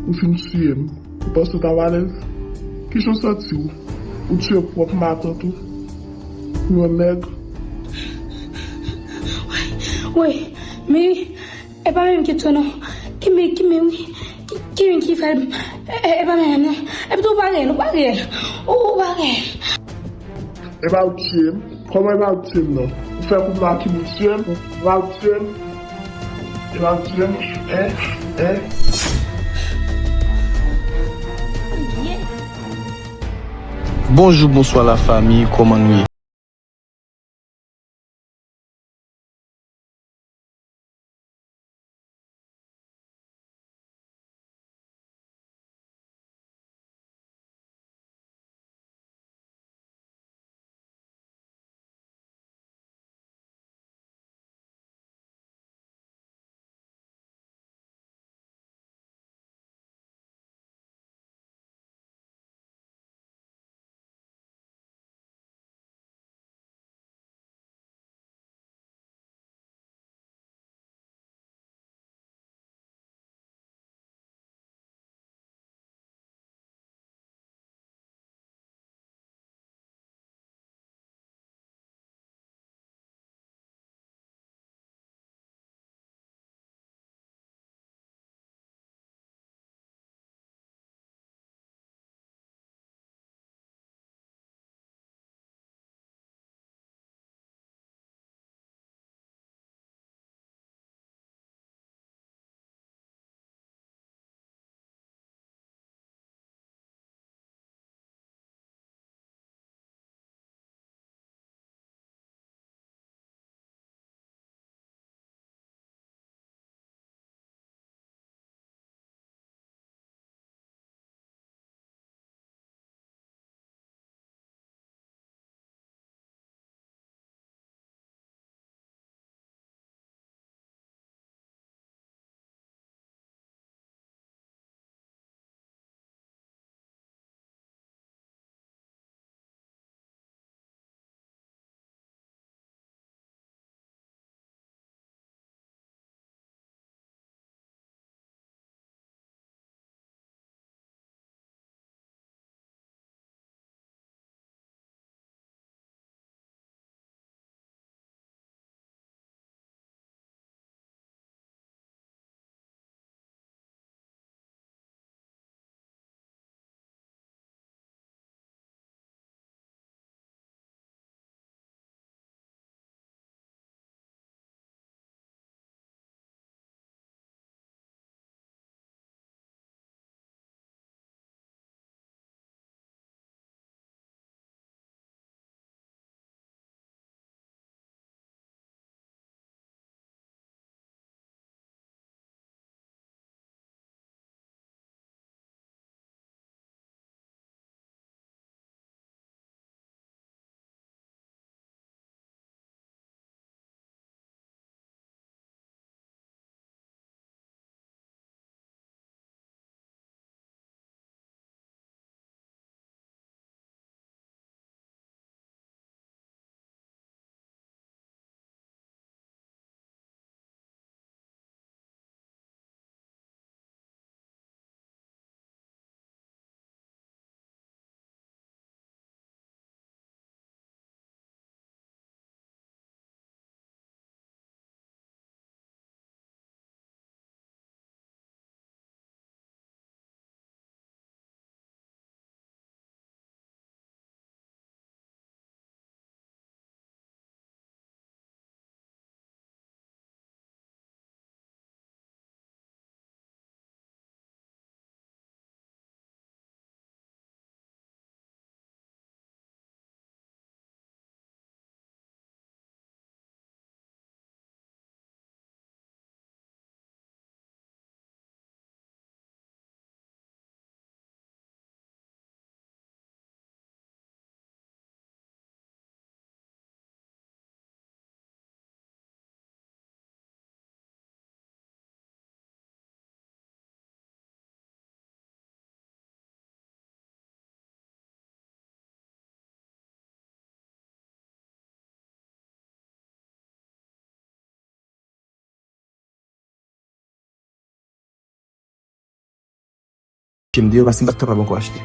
ou fin tuer, ou parce que t'as à l'aise. Qui j'en sorti ou tu es propre matin tout, ou un nègre. Oui, mais et pas même question non. Oui. Qui fait et pas même non. Et plutôt pareil, non pareil. Oh pareil. Et va ou tuer, comment il va ou tuer non? Ou faire pour moi qui me tue, va ou tuer, et va ou tuer, hein? Bonjour, bonsoir la famille, comment nous film de parce que je ne capable encore acheter.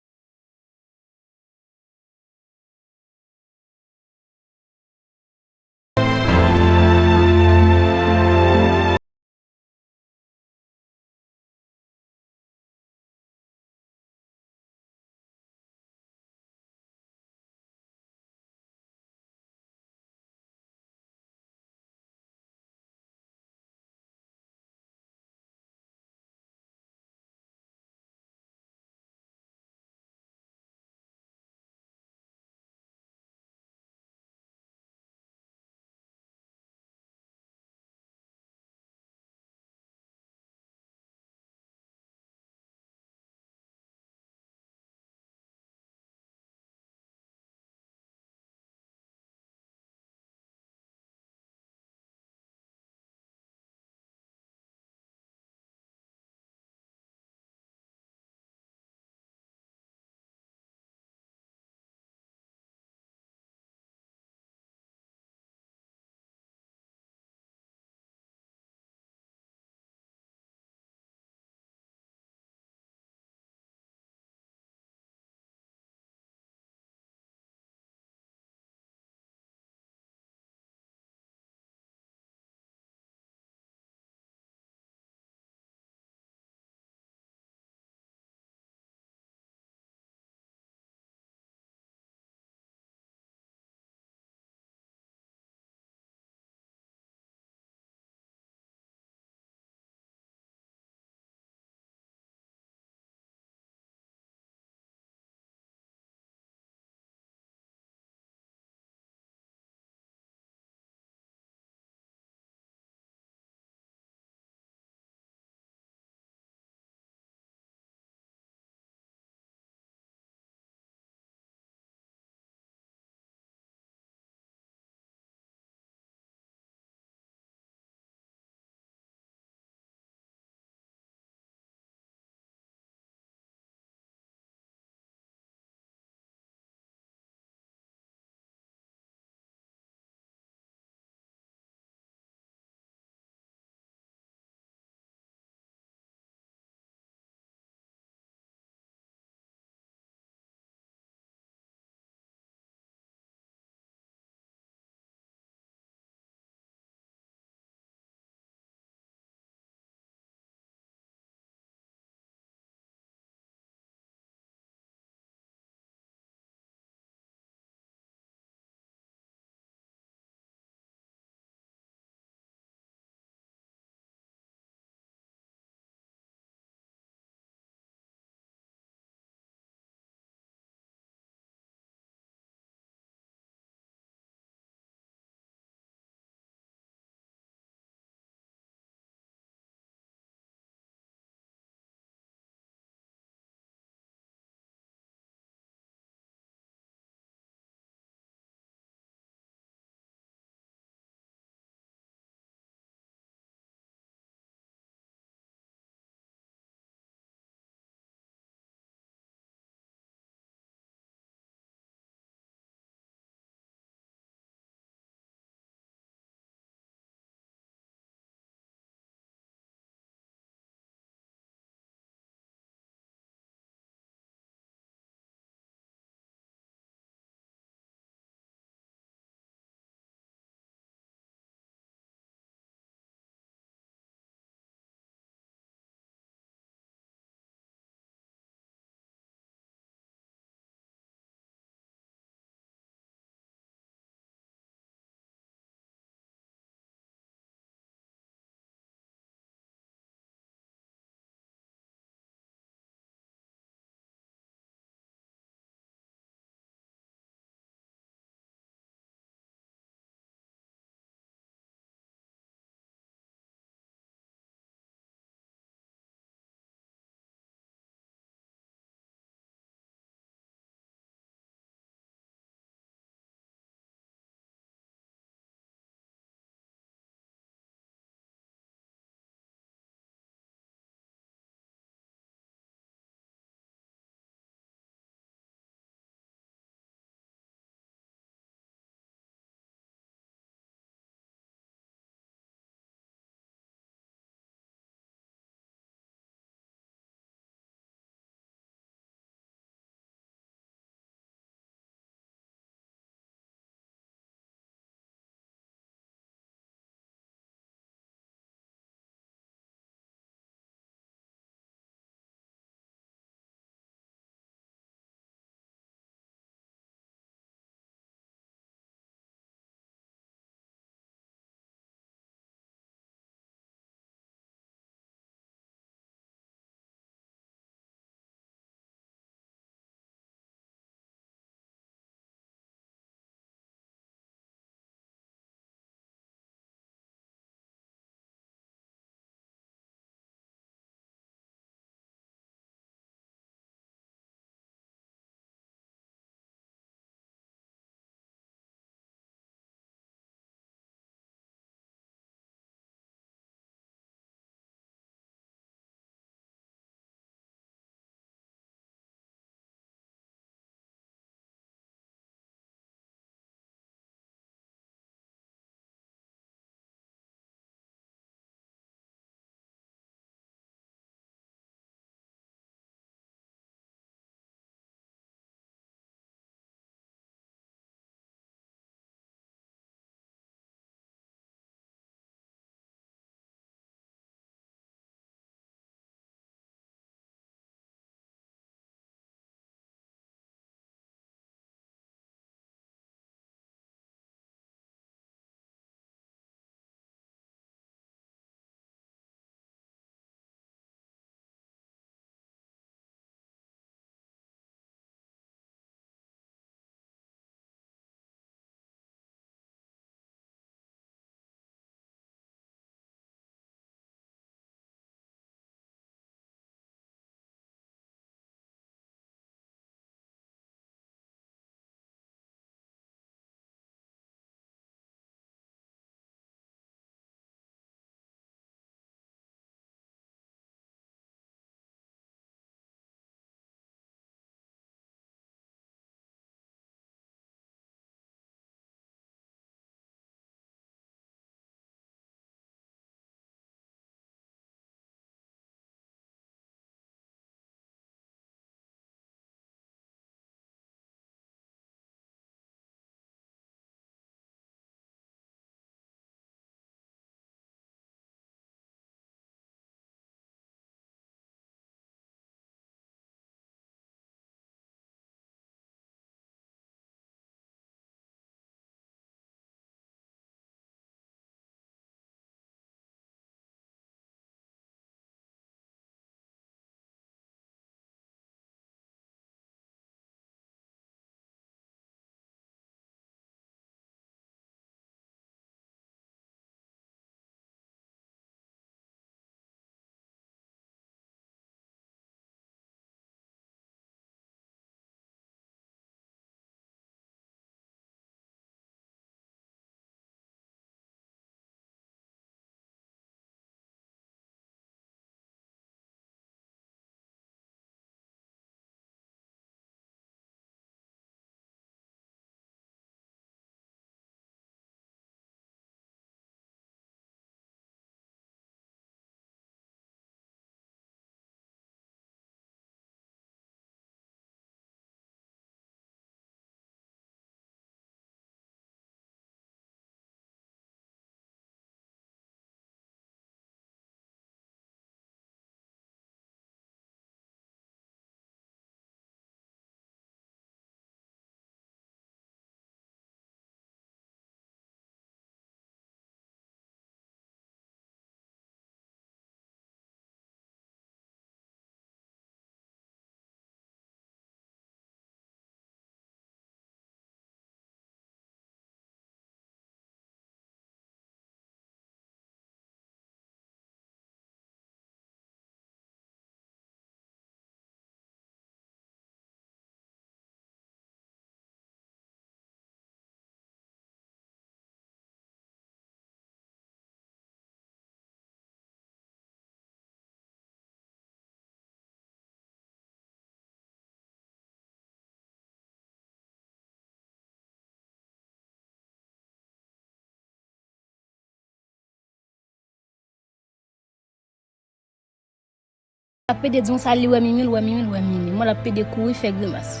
Après des gens ça li ouais mimi. Moi la pédé courir fait grimace.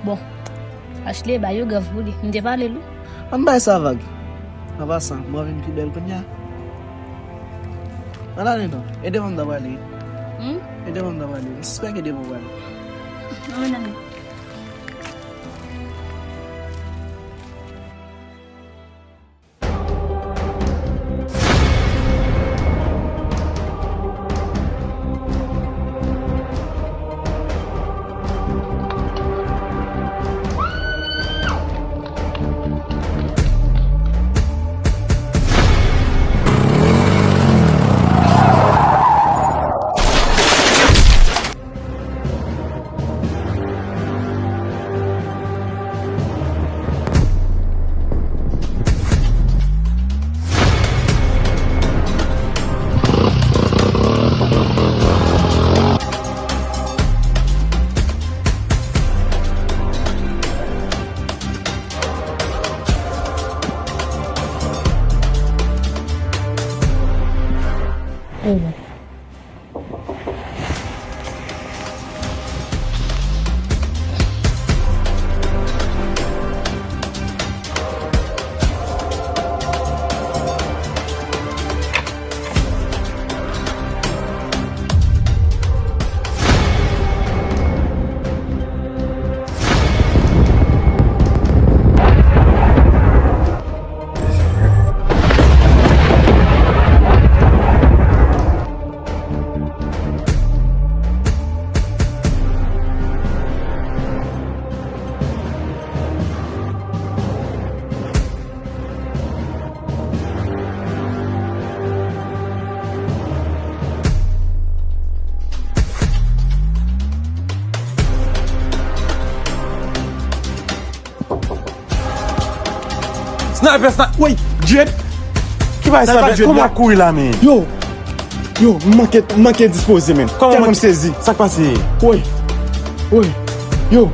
Bon. Ashley ba yo grave vouli. M'te parler lou. An bay sa vague. Ava san, mwa vin pi bel kon ya. An ale non, e devan da wale. E devan da wale. Suspect e devan wale. Non, non. Sniper, oui, Jet. Qui va ça? Comment courir là, mais? Yo, manqué disposé, man. Comment on saisi? Ça passe? Oui. Yo,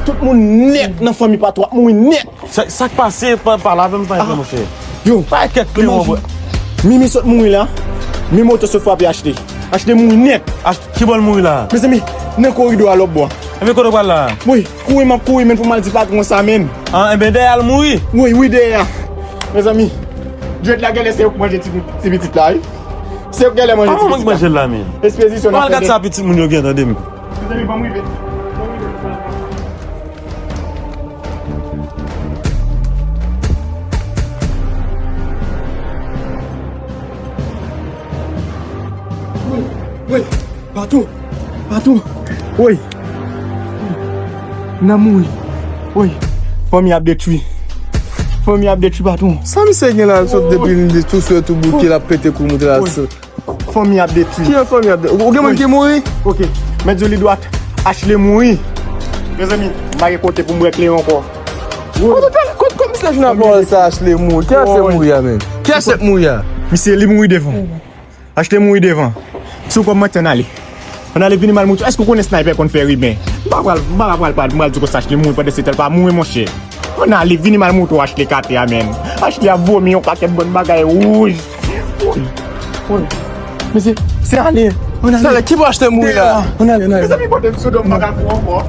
tout le monde net dans la famille, pas toi, moi net. Ça passe par là, même pas, mon cher. Yo, pas quelque chose. Mimi saute mourir là. Mimi moto se frappe et acheter. Acheter mourir net. Qui va mourir là? Mes amis, dans le corridor à l'autre bois. Mais quoi de là? Oui, courir, mais pour mal dire pas comment ça mène. Ah, et bien derrière mourir? Oui, derrière. Mes amis, Dieu de la gueule, c'est pour manger ces petites là. C'est pour manger ces petites là. Manger là, mais. Expédition. On regarde ça, petit moun yo gen, attendez. Mes amis, pas mourir vite. Oui, partout. Oui. Namoui. Oui. Famille a détruit partout. Ça me sait que là, saute depuis tout ce tout bout qui a pété pour montrer la Famille a détruit. Qui est famille a détruit? Ou qui est mort? Ok. Mais je lui dois acheter mourir. Mes amis, je vais côté pour me réclamer encore. Comme ça, je n'ai pas ça acheter mourir. Qui a fait mourir, man? Qui a fait mourir? Monsieur, il mourir devant. Acheter mourir devant. Si vous maintenant aller. On allait venir mal mourir. Est-ce que vous connaissez sniper qu'on fait rimer? Pas mal du coup s'acheter mourir parce que c'est pas mourir mon cher. On allait venir mal mourir acheter carte amen. Acheter à vomi on paquet de bonne bagaille rouge. Oui. Mais c'est allé. Qui va acheter mourir là? On allait. Mes amis, pour des pseudo magasin pour encore.